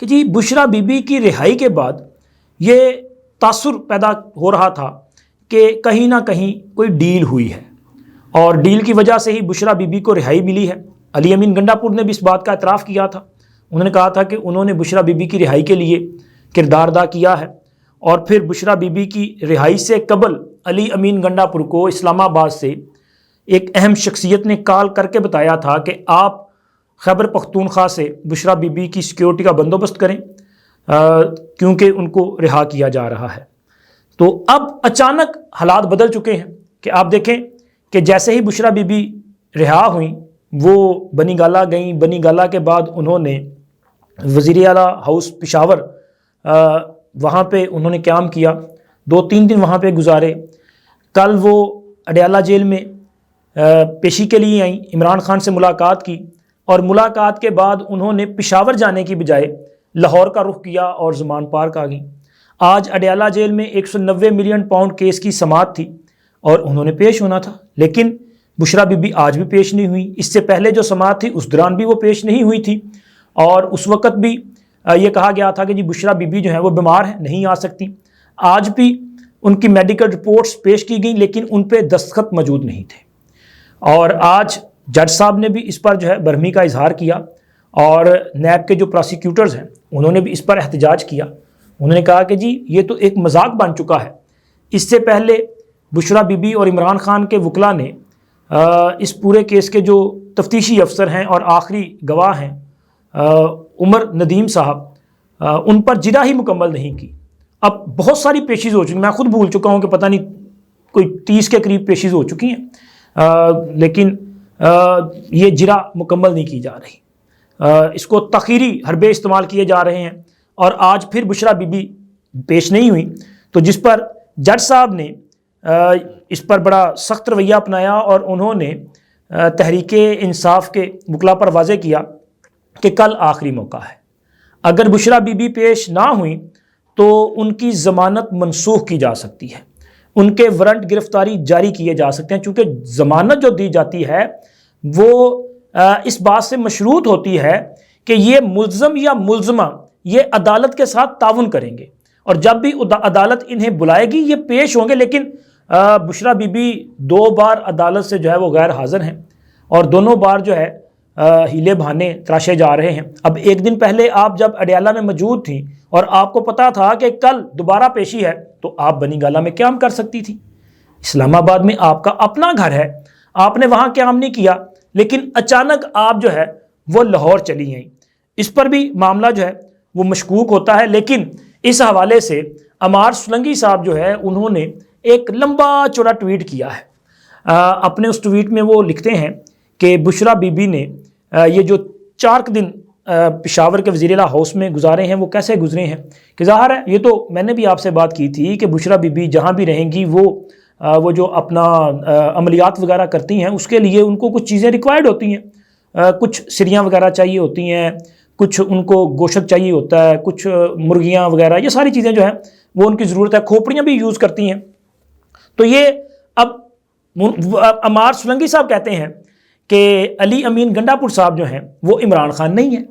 کہ جی بشرا be be کی رہائی کے بعد یہ تاثر پیدا ہو رہا تھا کہ کہیں نہ کہیں کوئی ڈیل ہوئی ہے، اور ڈیل کی وجہ سے ہی بشرا بی بی کو رہائی ملی ہے۔ علی امین گنڈا پور نے بھی اس بات کا اعتراف کیا تھا، انہوں نے کہا تھا کہ انہوں نے بشرا بی بی کی رہائی کے لیے کردار ادا کیا ہے، اور پھر بشرا بی بی کی رہائی سے قبل علی امین گنڈا پور کو اسلام آباد سے ایک اہم شخصیت نے کال کر کے بتایا تھا کہ آپ خیبر پختونخوا سے بشرا بی بی کی سیکیورٹی کا بندوبست کریں، کیونکہ ان کو رہا کیا جا رہا ہے۔ تو اب اچانک حالات بدل چکے ہیں کہ آپ دیکھیں کہ جیسے ہی بشرا بی بی رہا ہوئیں وہ بنی گالہ گئیں، بنی گالہ کے بعد انہوں نے وزیر اعلیٰ ہاؤس پشاور وہاں پہ انہوں نے قیام کیا، 2-3 دن وہاں پہ گزارے۔ کل وہ اڈیالہ جیل میں پیشی کے لیے آئیں، عمران خان سے ملاقات کی، اور ملاقات کے بعد انہوں نے پشاور جانے کی بجائے لاہور کا رخ کیا اور زمان پارک آ گئیں۔ آج اڈیالہ جیل میں 190 ملین پاؤنڈ کیس کی سماعت تھی اور انہوں نے پیش ہونا تھا، لیکن بشرا بی بی آج بھی پیش نہیں ہوئی۔ اس سے پہلے جو سماعت تھی اس دوران بھی وہ پیش نہیں ہوئی تھی، اور اس وقت بھی یہ کہا گیا تھا کہ جی بشرا بی بی جو ہیں وہ بیمار ہیں، نہیں آ سکتی۔ آج بھی ان کی میڈیکل رپورٹس پیش کی گئیں لیکن ان پہ دستخط موجود نہیں تھے، اور آج جج صاحب نے بھی اس پر جو ہے برہمی کا اظہار کیا، اور نیب کے جو پراسیکیوٹرز ہیں انہوں نے بھی اس پر احتجاج کیا۔ انہوں نے کہا کہ جی یہ تو ایک مذاق بن چکا ہے۔ اس سے پہلے بشرا بی بی اور عمران خان کے وکلاء نے اس پورے کیس کے جو تفتیشی افسر ہیں اور آخری گواہ ہیں عمر ندیم صاحب، ان پر جرح ہی مکمل نہیں کی۔ اب بہت ساری پیشیز ہو چکی، میں خود بھول چکا ہوں کہ پتہ نہیں کوئی 30 کے قریب پیشیز ہو چکی ہیں، لیکن یہ جرح مکمل نہیں کی جا رہی۔ اس کو تاخیری حربے استعمال کیے جا رہے ہیں، اور آج پھر بشرا بی بی پیش نہیں ہوئی، تو جس پر جج صاحب نے اس پر بڑا سخت رویہ اپنایا، اور انہوں نے تحریک انصاف کے وکلاء پر واضح کیا کہ کل آخری موقع ہے۔ اگر بشرا بی بی پیش نہ ہوئیں تو ان کی ضمانت منسوخ کی جا سکتی ہے، ان کے وارنٹ گرفتاری جاری کیے جا سکتے ہیں، چونکہ ضمانت جو دی جاتی ہے وہ اس بات سے مشروط ہوتی ہے کہ یہ ملزم یا ملزمہ یہ عدالت کے ساتھ تعاون کریں گے، اور جب بھی عدالت انہیں بلائے گی یہ پیش ہوں گے۔ لیکن بشرا بی بی 2 بار عدالت سے جو ہے وہ غیر حاضر ہیں، اور دونوں بار جو ہے ہیلے بہانے تراشے جا رہے ہیں۔ اب ایک دن پہلے آپ جب اڈیالہ میں موجود تھیں اور آپ کو پتا تھا کہ کل دوبارہ پیشی ہے، تو آپ بنی گالہ میں قیام کر سکتی تھی۔ اسلام آباد میں آپ کا اپنا گھر ہے، آپ نے وہاں قیام نہیں کیا، لیکن اچانک آپ جو ہے وہ لاہور چلی گئیں۔ اس پر بھی معاملہ جو ہے وہ مشکوک ہوتا ہے، لیکن اس حوالے سے عمار سلنگی صاحب جو ہے انہوں نے ایک لمبا چوڑا ٹویٹ کیا ہے۔ اپنے اس ٹویٹ میں وہ لکھتے ہیں کہ بشرا بی بی نے یہ جو 4 دن پشاور کے وزیر اعلیٰ ہاؤس میں گزارے ہیں وہ کیسے گزرے ہیں، کہ ظاہر ہے یہ تو میں نے بھی آپ سے بات کی تھی کہ بشرا بی بی جہاں بھی رہیں گی وہ جو اپنا عملیات وغیرہ کرتی ہیں اس کے لیے ان کو کچھ چیزیں ریکوائرڈ ہوتی ہیں، کچھ سریاں وغیرہ چاہیے ہوتی ہیں، کچھ ان کو گوشت چاہیے ہوتا ہے، کچھ مرغیاں وغیرہ، یہ ساری چیزیں جو ہیں وہ ان کی ضرورت ہے، کھوپڑیاں بھی یوز کرتی ہیں۔ تو یہ اب عمار سلنگی صاحب کہتے ہیں کہ علی امین گنڈا پور صاحب جو ہیں وہ عمران خان نہیں ہیں،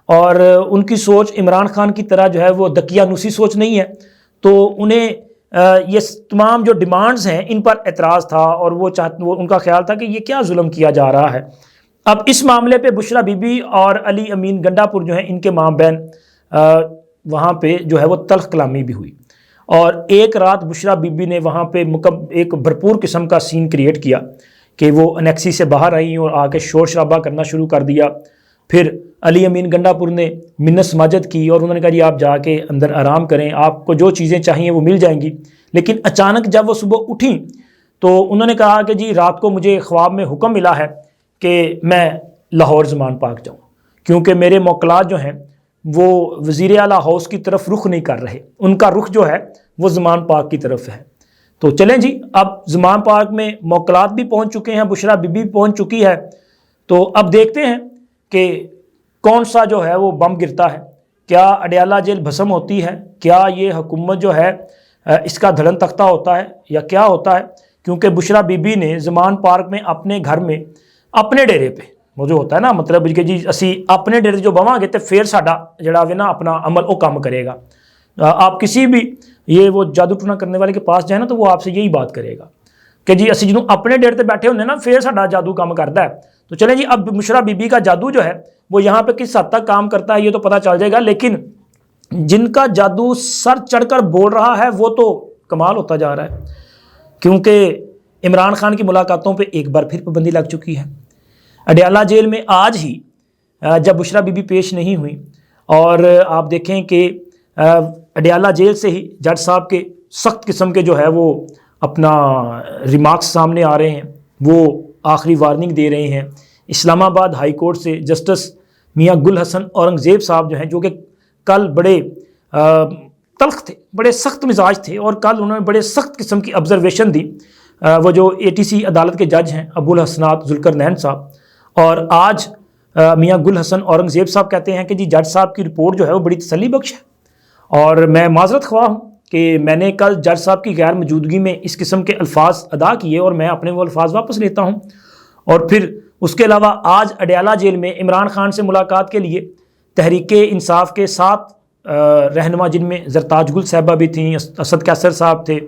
اور ان کی سوچ عمران خان کی طرح جو ہے وہ دقیانوسی سوچ نہیں ہے، تو انہیں یہ تمام جو ڈیمانڈز ہیں ان پر اعتراض تھا، اور وہ ان کا خیال تھا کہ یہ کیا ظلم کیا جا رہا ہے۔ اب اس معاملے پہ بشرا بی بی اور علی امین گنڈا پور جو ہیں ان کے مابین وہاں پہ جو ہے وہ تلخ کلامی بھی ہوئی، اور ایک رات بشرا بی بی نے وہاں پہ ایک بھرپور قسم کا سین کریٹ کیا کہ وہ انیکسی سے باہر آئیں اور آ کے شور شرابہ کرنا شروع کر دیا۔ پھر علی امین گنڈا پور نے منت سماجت کی اور انہوں نے کہا جی آپ جا کے اندر آرام کریں، آپ کو جو چیزیں چاہیے وہ مل جائیں گی۔ لیکن اچانک جب وہ صبح اٹھیں تو انہوں نے کہا کہ جی رات کو مجھے خواب میں حکم ملا ہے کہ میں لاہور زمان پاک جاؤں، کیونکہ میرے موکلات جو ہیں وہ وزیر اعلیٰ ہاؤس کی طرف رخ نہیں کر رہے، ان کا رخ جو ہے وہ زمان پاک کی طرف ہے۔ تو چلیں جی اب زمان پاک میں موکلات بھی پہنچ چکے ہیں، بشرا بی بی پہنچ چکی ہے، تو اب دیکھتے ہیں کہ کون سا جو ہے وہ بم گرتا ہے، کیا اڈیالہ جیل بھسم ہوتی ہے، کیا یہ حکومت جو ہے اس کا دھڑن تختہ ہوتا ہے یا کیا ہوتا ہے، کیونکہ بشرا بی بی نے زمان پارک میں اپنے گھر میں اپنے ڈیرے پہ وہ جو ہوتا ہے نا مطلب کہ جی اسی اپنے ڈیرے جو بواں گے تو پھر ساڈا جڑا نا اپنا عمل وہ کام کرے گا. آپ کسی بھی یہ وہ جادو ٹونا کرنے والے کے پاس جائیں نا تو وہ آپ سے یہی بات کرے گا کہ جی اسی جنوں اپنے ڈیرے تے بیٹھے ہونے نا پھر ساڈا جادو کام کرتا ہے. تو چلیں جی اب بشرا بی بی کا جادو جو ہے وہ یہاں پہ کس حد تک کام کرتا ہے یہ تو پتہ چل جائے گا, لیکن جن کا جادو سر چڑھ کر بول رہا ہے وہ تو کمال ہوتا جا رہا ہے, کیونکہ عمران خان کی ملاقاتوں پہ ایک بار پھر پابندی لگ چکی ہے. اڈیالہ جیل میں آج ہی جب بشرا بی بی پیش نہیں ہوئی اور آپ دیکھیں کہ اڈیالہ جیل سے ہی جج صاحب کے سخت قسم کے جو ہے وہ اپنا ریمارکس سامنے آ رہے ہیں, وہ آخری وارننگ دے رہے ہیں. اسلام آباد ہائی کورٹ سے جسٹس میاں گل حسن اورنگزیب صاحب جو ہیں, جو کہ کل بڑے تلخ تھے, بڑے سخت مزاج تھے اور کل انہوں نے بڑے سخت قسم کی آبزرویشن دی. وہ جو ATC عدالت کے جج ہیں ابو الحسنات ذوالقرنین صاحب, اور آج میاں گل حسن اورنگزیب صاحب کہتے ہیں کہ جی جج صاحب کی رپورٹ جو ہے وہ بڑی تسلی بخش ہے. اور میں معذرت خواہ ہوں کہ میں نے کل جج صاحب کی غیر موجودگی میں اس قسم کے الفاظ ادا کیے اور میں اپنے وہ الفاظ واپس لیتا ہوں. اور پھر اس کے علاوہ آج اڈیالہ جیل میں عمران خان سے ملاقات کے لیے تحریک انصاف کے 7 رہنما, جن میں زرتاج گل صاحبہ بھی تھیں, اسد کیسر صاحب تھے,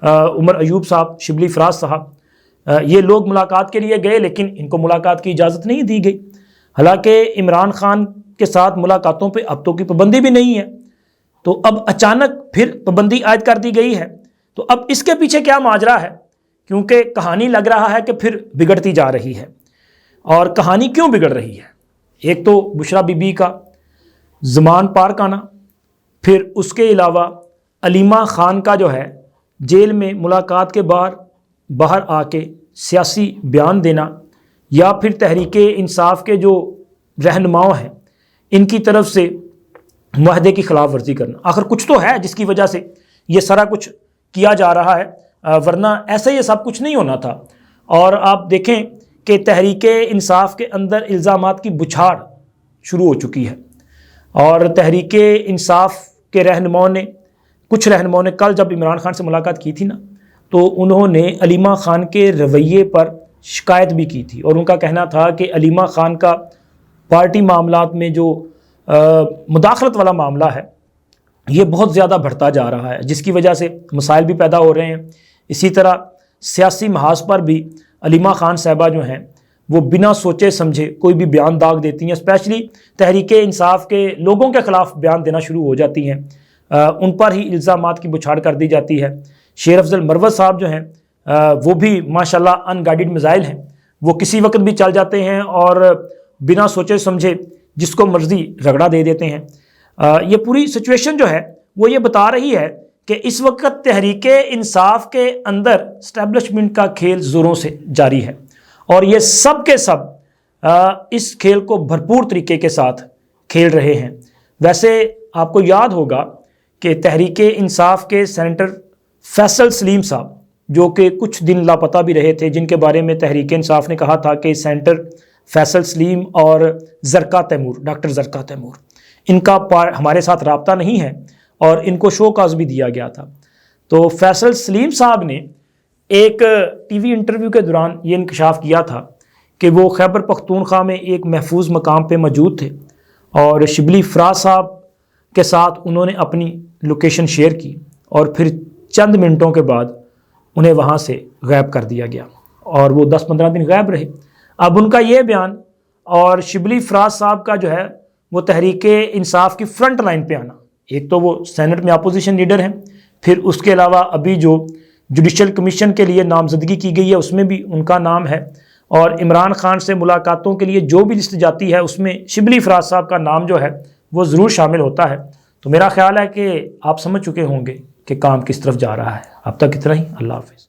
عمر ایوب صاحب, شبلی فراز صاحب, یہ لوگ ملاقات کے لیے گئے لیکن ان کو ملاقات کی اجازت نہیں دی گئی. حالانکہ عمران خان کے ساتھ ملاقاتوں پہ اب تو کی پابندی بھی نہیں ہے, تو اب اچانک پھر پابندی عائد کر دی گئی ہے. تو اب اس کے پیچھے کیا ماجرا ہے, کیونکہ کہانی لگ رہا ہے کہ پھر بگڑتی جا رہی ہے. اور کہانی کیوں بگڑ رہی ہے؟ ایک تو بشرا بی بی کا زمان پارک آنا, پھر اس کے علاوہ علیمہ خان کا جو ہے جیل میں ملاقات کے باہر آ کے سیاسی بیان دینا, یا پھر تحریک انصاف کے جو رہنماؤں ہیں ان کی طرف سے معاہدے کی خلاف ورزی کرنا. آخر کچھ تو ہے جس کی وجہ سے یہ سارا کچھ کیا جا رہا ہے, ورنہ ایسے یہ سب کچھ نہیں ہونا تھا. اور آپ دیکھیں کہ تحریک انصاف کے اندر الزامات کی بچھاڑ شروع ہو چکی ہے, اور تحریک انصاف کے کچھ رہنماؤں نے کل جب عمران خان سے ملاقات کی تھی نا, تو انہوں نے علیمہ خان کے رویے پر شکایت بھی کی تھی, اور ان کا کہنا تھا کہ علیمہ خان کا پارٹی معاملات میں جو مداخلت والا معاملہ ہے یہ بہت زیادہ بڑھتا جا رہا ہے, جس کی وجہ سے مسائل بھی پیدا ہو رہے ہیں. اسی طرح سیاسی محاذ پر بھی علیمہ خان صاحبہ جو ہیں وہ بنا سوچے سمجھے کوئی بھی بیان داغ دیتی ہیں, اسپیشلی تحریک انصاف کے لوگوں کے خلاف بیان دینا شروع ہو جاتی ہیں, ان پر ہی الزامات کی بچھاڑ کر دی جاتی ہے. شیر افضل مروت صاحب جو ہیں وہ بھی ماشاءاللہ ان گائیڈڈ میزائل ہیں, وہ کسی وقت بھی چل جاتے ہیں اور بنا سوچے سمجھے جس کو مرضی رگڑا دے دیتے ہیں. یہ پوری سچویشن جو ہے وہ یہ بتا رہی ہے کہ اس وقت تحریک انصاف کے اندر اسٹیبلشمنٹ کا کھیل زوروں سے جاری ہے, اور یہ سب کے سب اس کھیل کو بھرپور طریقے کے ساتھ کھیل رہے ہیں. ویسے آپ کو یاد ہوگا کہ تحریک انصاف کے سینیٹر فیصل سلیم صاحب, جو کہ کچھ دن لاپتہ بھی رہے تھے, جن کے بارے میں تحریک انصاف نے کہا تھا کہ سینیٹر فیصل سلیم اور ڈاکٹر زرکا تیمور ان کا ہمارے ساتھ رابطہ نہیں ہے, اور ان کو شو کاز بھی دیا گیا تھا. تو فیصل سلیم صاحب نے ایک ٹی وی انٹرویو کے دوران یہ انکشاف کیا تھا کہ وہ خیبر پختونخوا میں ایک محفوظ مقام پہ موجود تھے, اور شبلی فراز صاحب کے ساتھ انہوں نے اپنی لوکیشن شیئر کی, اور پھر چند منٹوں کے بعد انہیں وہاں سے غائب کر دیا گیا, اور وہ 10-15 دن غائب رہے. اب ان کا یہ بیان اور شبلی فراز صاحب کا جو ہے وہ تحریک انصاف کی فرنٹ لائن پہ آنا, ایک تو وہ سینٹ میں اپوزیشن لیڈر ہیں, پھر اس کے علاوہ ابھی جو جوڈیشل کمیشن کے لیے نامزدگی کی گئی ہے اس میں بھی ان کا نام ہے, اور عمران خان سے ملاقاتوں کے لیے جو بھی لسٹ جاتی ہے اس میں شبلی فراز صاحب کا نام جو ہے وہ ضرور شامل ہوتا ہے. تو میرا خیال ہے کہ آپ سمجھ چکے ہوں گے کہ کام کس طرف جا رہا ہے. اب تک اتنا ہی, اللہ حافظ.